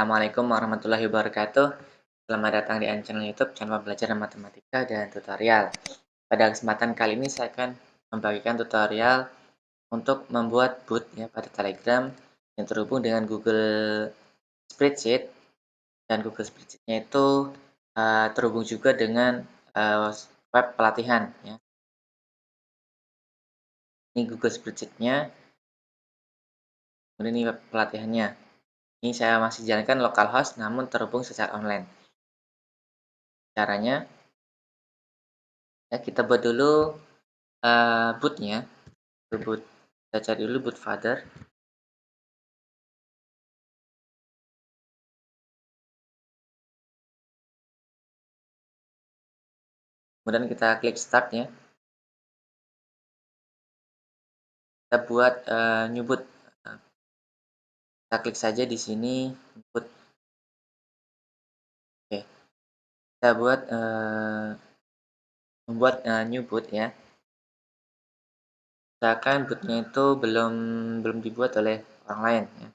Assalamualaikum warahmatullahi wabarakatuh. Selamat datang di channel YouTube Channel Pembelajaran Matematika dan Tutorial. Pada kesempatan kali ini saya akan membagikan tutorial untuk membuat boot ya pada Telegram yang terhubung dengan Google Spreadsheet, dan Google Spreadsheet-nya itu terhubung juga dengan web pelatihan ya. Ini Google Spreadsheet-nya, kemudian ini web pelatihannya. Ini saya masih jalankan localhost namun terhubung secara online. Caranya ya, kita buat dulu bootnya. Boot, kita cari dulu boot father. Kemudian kita klik start ya. Kita buat new boot. Kita klik saja di sini boot. Oke, kita buat membuat new boot ya. Misalkan bootnya itu belum dibuat oleh orang lain ya.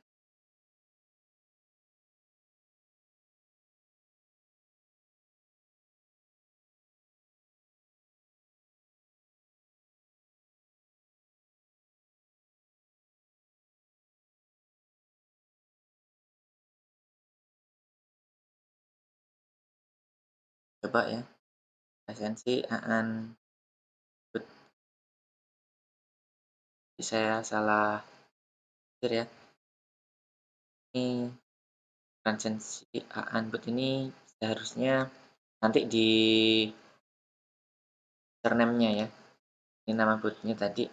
Coba ya, esensi aan boot. Saya salah pikir ya. Ini esensi aan boot ini seharusnya nanti di username-nya ya. Ini nama bootnya tadi.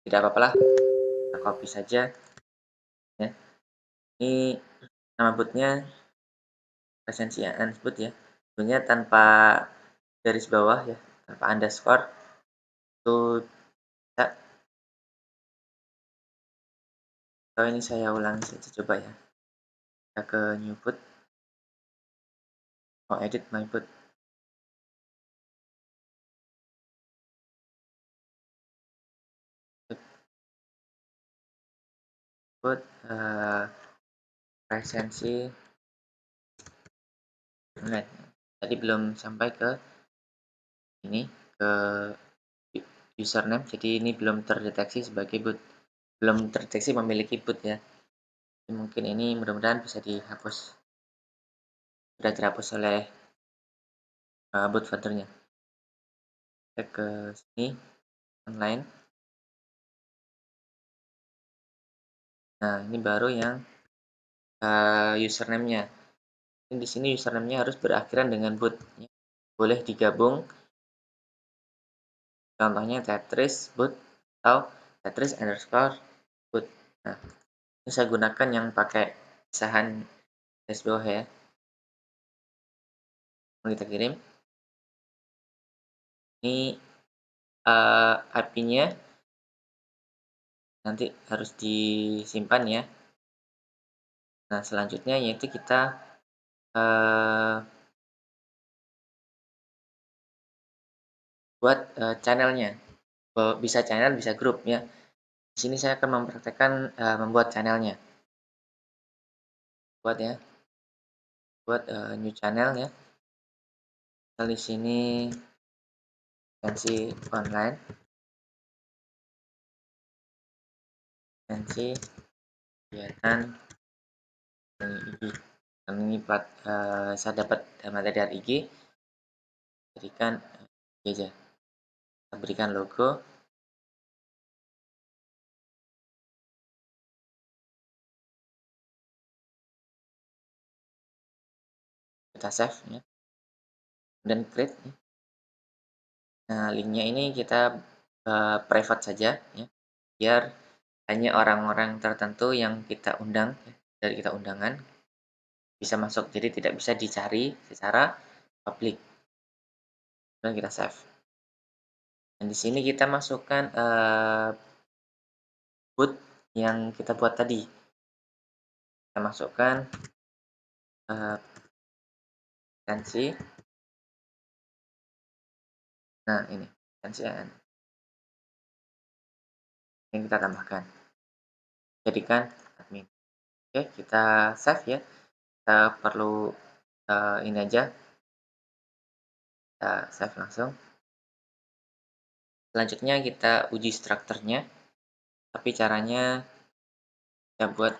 Tidak apa-apa lah, kita copy saja ya. Ini nama bootnya esensi aan boot ya. Sebenarnya tanpa garis bawah ya, tanpa underscore itu bisa. Kalau ini saya ulangi saja, coba ya. Kita ke new boot. Oh, edit my boot. Boot esensi online. Tadi belum sampai ke ini, ke username, jadi ini belum terdeteksi sebagai boot, belum terdeteksi memiliki boot ya. Mungkin ini mudah-mudahan bisa dihapus, sudah terhapus oleh boot fathernya. Kita ke sini online. Nah, ini baru yang username-nya. Di sini username-nya harus berakhiran dengan boot. Boleh digabung, contohnya Tetris boot atau Tetris underscore boot. Nah, ini saya gunakan yang pakai pisahan garis bawah ya. Kita kirim. Ini IP-nya nanti harus disimpan ya. Nah, selanjutnya yaitu kita buat channelnya. Bisa channel, bisa grup ya. Di sini saya akan mempraktekkan membuat channelnya. Buat ya, buat new channel ya. Di sini esensi online, esensi kegiatan IG. Dan ini saya dapat materi dari IG, berikan aja. Kita berikan logo. Kita save ya. Dan create ya. Nah, linknya ini kita private saja ya, biar hanya orang-orang tertentu yang kita undang ya, dari kita undangan bisa masuk, jadi tidak bisa dicari secara publik. Dan kita save. Dan di sini kita masukkan boot yang kita buat tadi. Kita masukkan esensi. Nah, ini esensi yang kita tambahkan. Jadikan admin. Oke, kita save ya. kita perlu, ini aja, kita save langsung. Selanjutnya kita uji strukturnya, tapi caranya kita buat,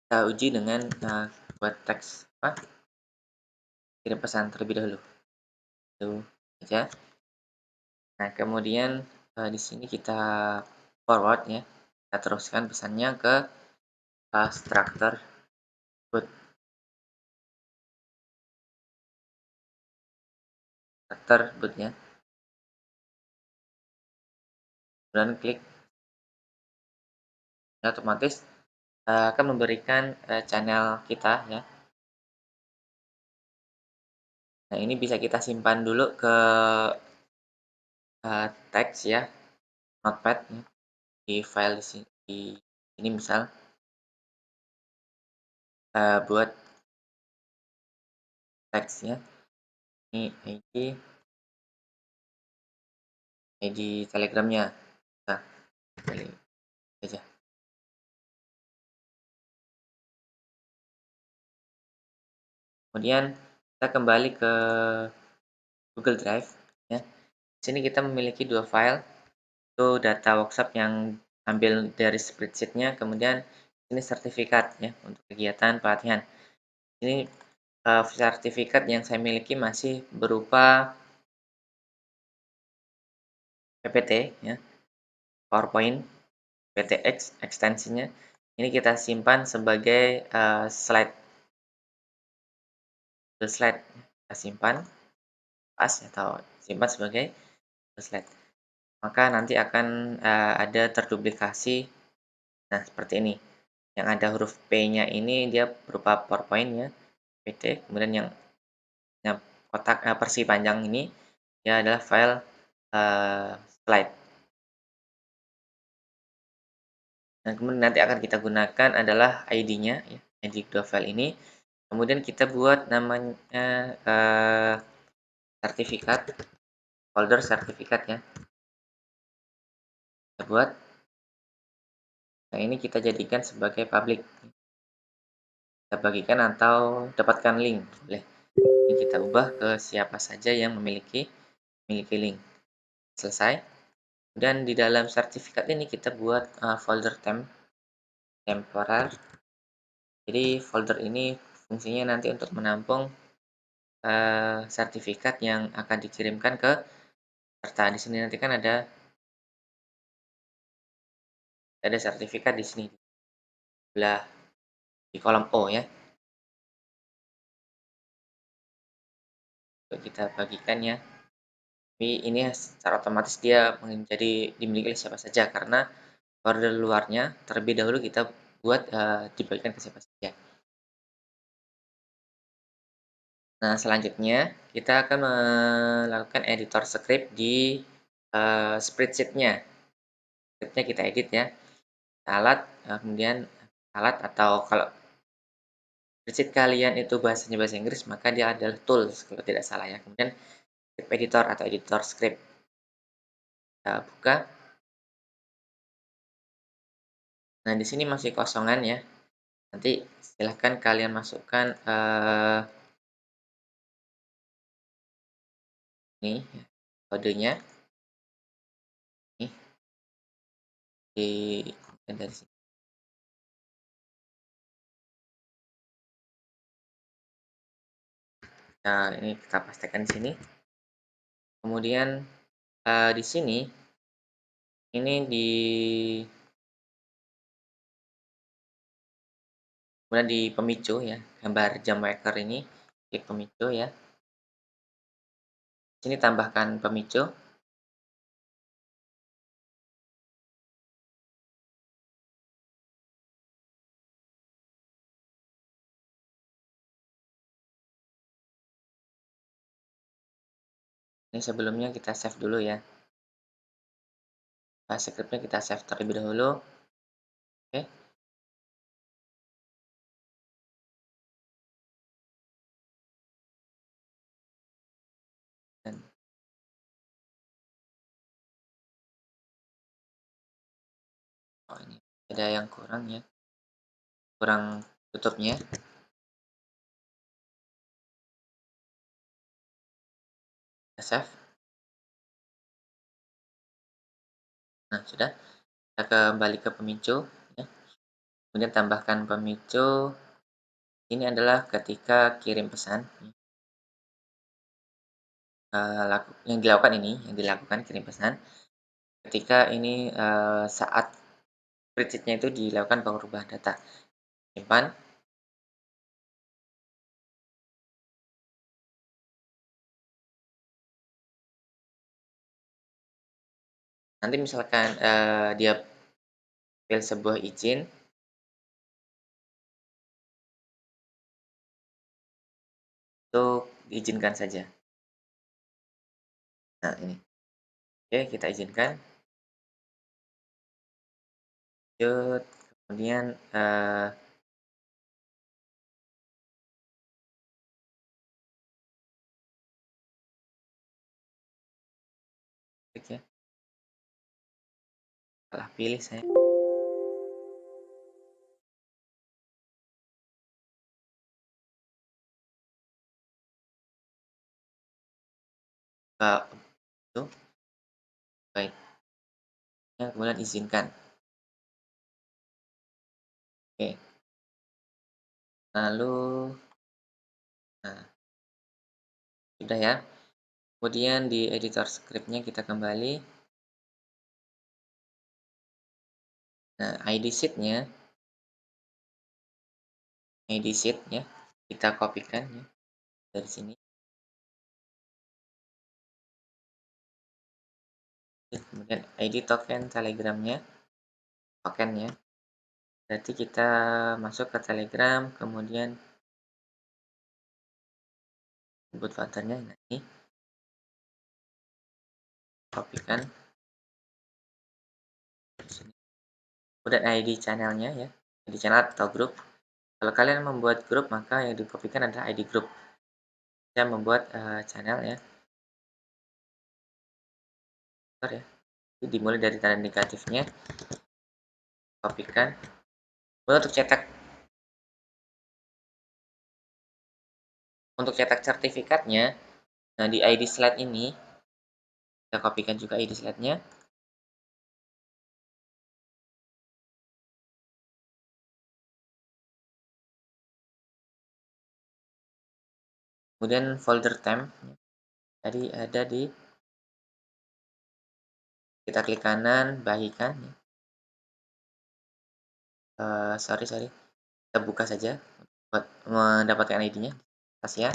kita uji dengan, buat teks apa, kirim pesan terlebih dahulu, itu aja. Nah, kemudian, di sini kita forward ya, kita teruskan pesannya ke, struktur boot, struktur boot-nya, dan klik, ya otomatis, akan memberikan, channel kita ya. Nah, ini bisa kita simpan dulu ke, teks ya, notepad ya, di file di ini misal, buat teksnya, ini ID Telegram-nya. Nah, pilih aja. Kemudian kita kembali ke Google Drive ya. Di sini kita memiliki 2 file, itu data workshop yang ambil dari spreadsheet-nya, kemudian ini sertifikat ya untuk kegiatan pelatihan. Ini, sertifikat yang saya miliki masih berupa PPT ya, PowerPoint, PTX ekstensinya. Ini kita simpan sebagai, slide, slide kita simpan pas atau simpan sebagai slide. Maka nanti akan, ada terduplikasi. Nah, seperti ini. Yang ada huruf P-nya ini dia berupa PowerPoint ya, PT, kemudian yang kotak, versi panjang ini dia adalah file, slide. Dan kemudian nanti akan kita gunakan adalah ID-nya ya, ID kedua file ini. Kemudian kita buat namanya, sertifikat, folder sertifikat ya, kita buat. Nah, ini kita jadikan sebagai public, kita bagikan atau dapatkan link, boleh. Ini kita ubah ke siapa saja yang memiliki link. Selesai. Dan di dalam sertifikat ini kita buat, folder temporer. Jadi folder ini fungsinya nanti untuk menampung, sertifikat yang akan dikirimkan ke peserta. Di sini nanti kan ada sertifikat di sini, sebelah di kolom O ya. Untuk kita bagikan ya. Tapi ini secara otomatis dia menjadi dimiliki oleh siapa saja karena order luarnya terlebih dahulu kita buat, dibagikan ke siapa saja. Nah, selanjutnya kita akan melakukan editor script di, spreadsheet-nya. Script-nya kita edit ya. Alat, kemudian alat atau kalau spreadsheet kalian itu bahasanya bahasa Inggris, maka dia adalah tools kalau tidak salah ya. Kemudian script editor atau editor script. Kita buka. Nah, di sini masih kosongan ya. Nanti silahkan kalian masukkan, ini ya, kodenya, nih, di dari sini. Nah, ini kita pastikan di sini. Kemudian, di sini, ini kemudian di pemicu ya, gambar jam waker ini, klik pemicu ya. Sini tambahkan pemicu. Ini sebelumnya kita save dulu ya. Script-nya kita save terlebih dahulu. Oke. Dan oh ini ada yang kurang ya. kurang tutupnya, kita save. Nah, sudah. Kita kembali ke pemicu, ya. Kemudian tambahkan pemicu, ini adalah ketika kirim pesan, yang dilakukan kirim pesan, ketika ini, saat spreadsheet-nya itu dilakukan pengubah data. Simpan, nanti misalkan, dia pilih sebuah izin, itu diizinkan saja. Nah, ini. Oke, kita izinkan, lanjut, kemudian, klik ya, salah pilih saya. Buka itu, baik, ya, kemudian izinkan. Oke, lalu, nah, sudah ya. Kemudian di editor script-nya kita kembali. Nah, ID sheet ya, kita kopikan ya dari sini. Kemudian ID token Telegram-nya, tokennya. Berarti kita masuk ke Telegram, kemudian input filternya, nah ini kopikan di sini. Kemudian ID channelnya ya, ID channel atau grup. Kalau kalian membuat grup, maka yang dikopikan adalah ID grup. Saya membuat channel ya, ya. Itu dimulai dari tanda negatifnya, kopikan. Kemudian untuk cetak sertifikatnya, nah di ID slide ini kita kopikan juga ID slide-nya. Kemudian folder temp tadi ada di, kita klik kanan, bagikan. Sorry, kita buka saja buat mendapatkan ID-nya. Kasih ya.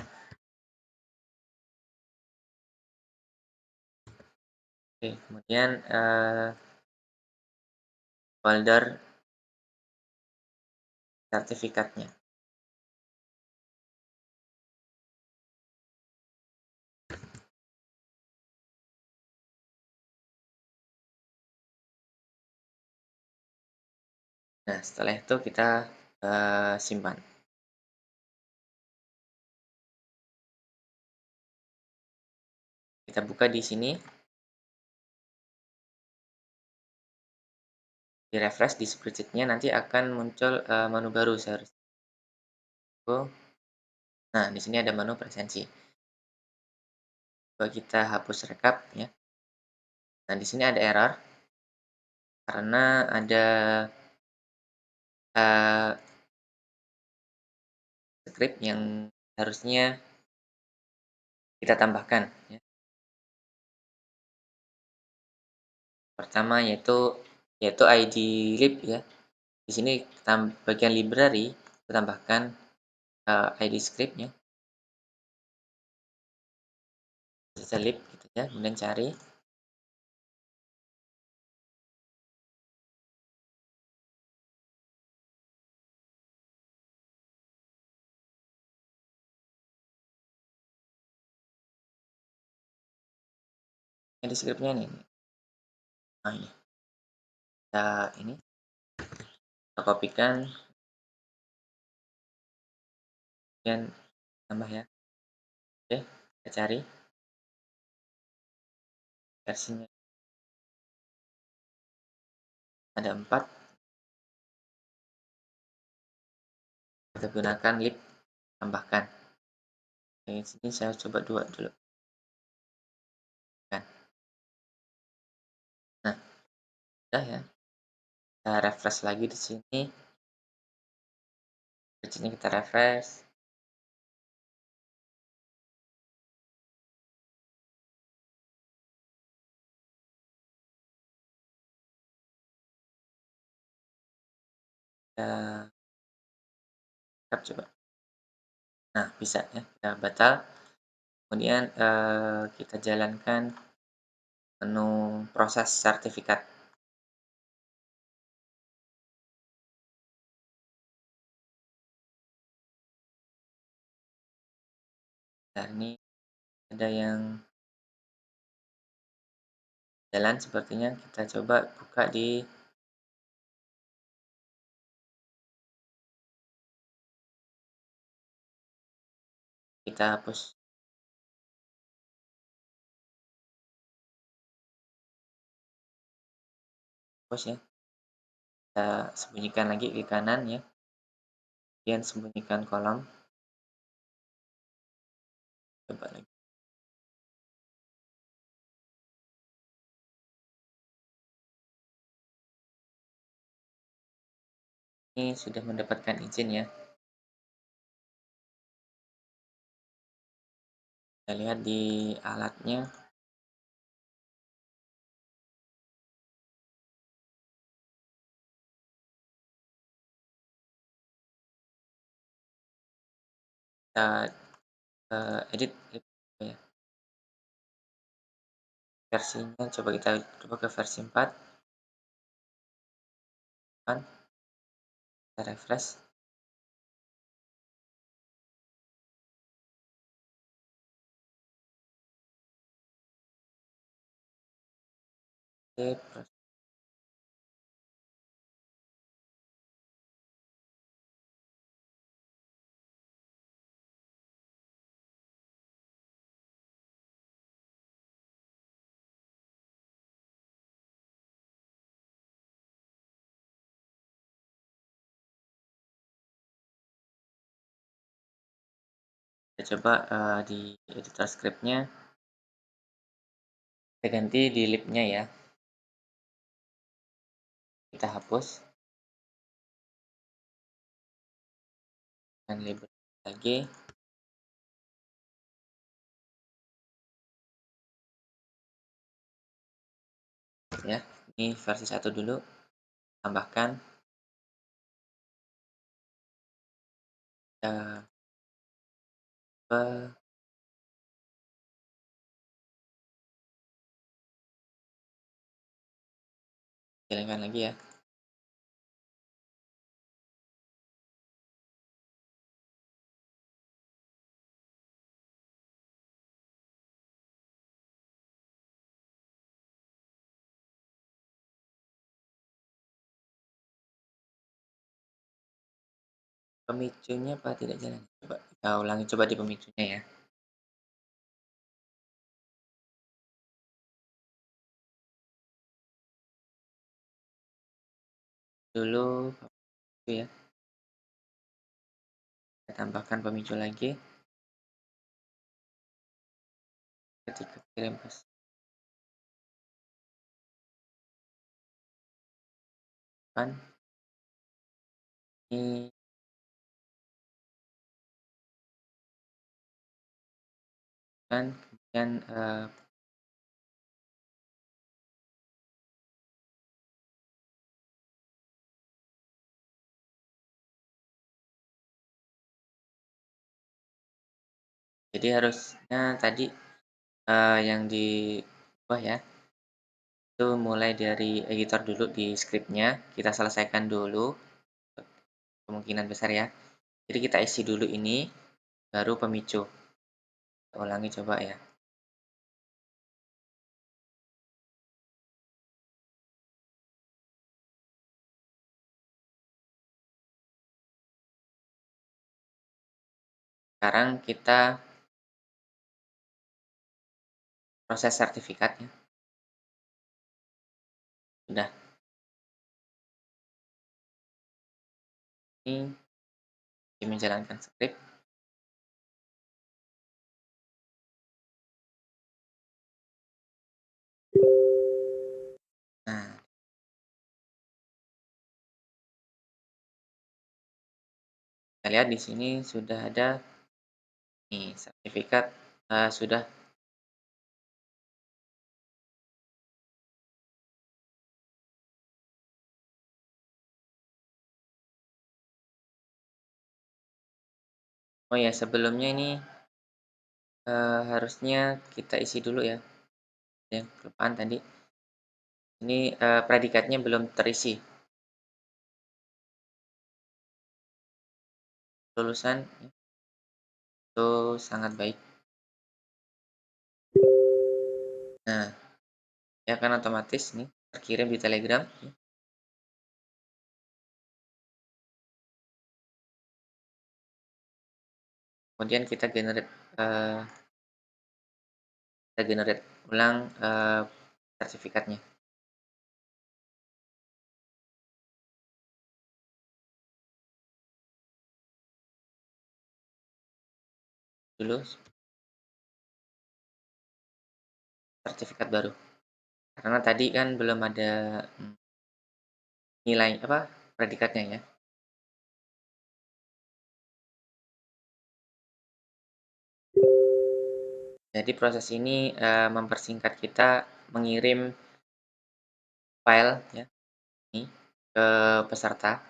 Oke, kemudian folder sertifikatnya. Nah, setelah itu kita simpan. Kita buka di sini, di refresh di spreadsheet-nya, nanti akan muncul menu baru seharusnya. Nah, di sini ada menu presensi. Coba kita hapus rekap ya. Nah, di sini ada error karena ada script yang harusnya kita tambahkan ya. Pertama yaitu ID lib ya. Di sini bagian library kita tambahkan ID script ya. Bisa lib gitu ya, kemudian cari. ID script-nya nih. Nah, ini. Ini kita kopikan dan tambah ya. Oke, kita cari versinya. Ada 4. kita gunakan lip tambahkan. Di sini saya coba 2 dulu kan. Nah, udah ya, kita refresh lagi di sini, di sini kita refresh. Kita tap coba. Nah, bisa ya, kita batal. Kemudian, kita jalankan menu proses sertifikat. Nah, ini ada yang jalan sepertinya, kita coba buka di kita hapus ya, kita sembunyikan lagi ke kanan ya, kemudian sembunyikan kolom, coba lagi. Ini sudah mendapatkan izin ya. Kita lihat di alatnya, kita, edit ya, versinya coba kita coba ke versi 4 kan, kita refresh. Oke, kita coba, di editor script-nya, kita ganti di lip-nya ya, kita hapus dan label lagi ya. Ini versi 1 dulu, tambahkan, kita coba. Jalankan lagi ya. Pemicunya apa tidak jalan? Coba kita ulangi coba di pemicunya ya. Dulu pemicu ya, kita tambahkan pemicu lagi ketika kirim pesan. Ini kan kemudian, jadi harusnya tadi, yang di bawah ya, itu mulai dari editor dulu di script-nya, kita selesaikan dulu, kemungkinan besar ya. Jadi kita isi dulu ini, baru pemicu. Kita ulangi coba ya. Sekarang kita proses sertifikatnya. Sudah. Ini menjalankan skrip. Nah, kita lihat di sini sudah ada nih sertifikat, sudah. Oh ya, sebelumnya ini, harusnya kita isi dulu ya, yang kelupaan tadi. Ini, predikatnya belum terisi. Lulusan itu sangat baik. Nah, ya kan otomatis nih terkirim di Telegram. Kemudian eee, kita generate ulang, sertifikatnya. Dulu sertifikat baru. Karena tadi kan belum ada, nilai apa, predikatnya ya. Jadi proses ini, mempersingkat kita mengirim file ya, ini ke peserta,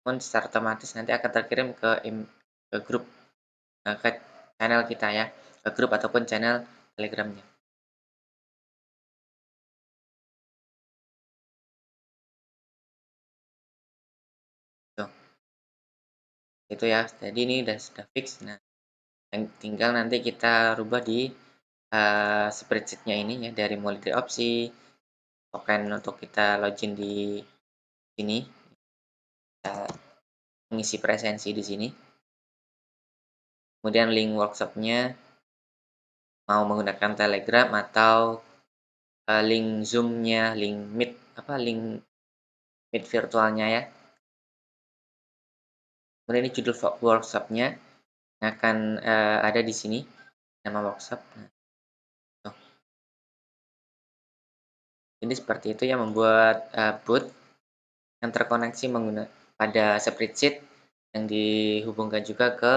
pun secara otomatis nanti akan terkirim ke grup, ke channel kita ya, ke grup ataupun channel Telegram-nya. Tuh, itu ya. Jadi ini sudah fix. Nah, yang tinggal nanti kita rubah di, spreadsheet-nya ini ya, dari mulai dari opsi, token untuk kita login di sini, kita mengisi presensi di sini, kemudian link workshop-nya mau menggunakan Telegram atau, link Zoom-nya, link Meet, link Meet virtualnya ya. Kemudian ini judul workshop-nya yang akan, ada di sini, nama workshop. Nah, tuh. Jadi seperti itu ya membuat, bot yang terkoneksi pada spreadsheet yang dihubungkan juga ke,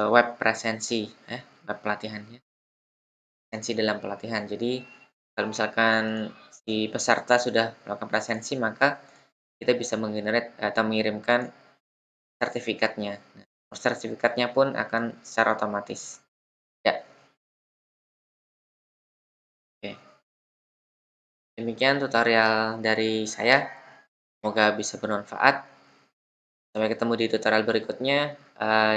web presensi ya, web pelatihannya, presensi dalam pelatihan. Jadi kalau misalkan si peserta sudah melakukan presensi, maka kita bisa atau mengirimkan sertifikatnya. Nah, sertifikatnya pun akan secara otomatis. Ya, oke. Demikian tutorial dari saya, semoga bisa bermanfaat. Sampai ketemu di tutorial berikutnya.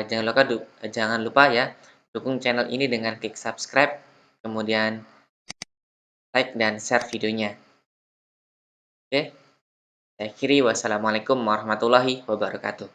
Jangan lupa ya, dukung channel ini dengan klik subscribe, kemudian like dan share videonya. Oke, saya akhiri. Wassalamualaikum warahmatullahi wabarakatuh.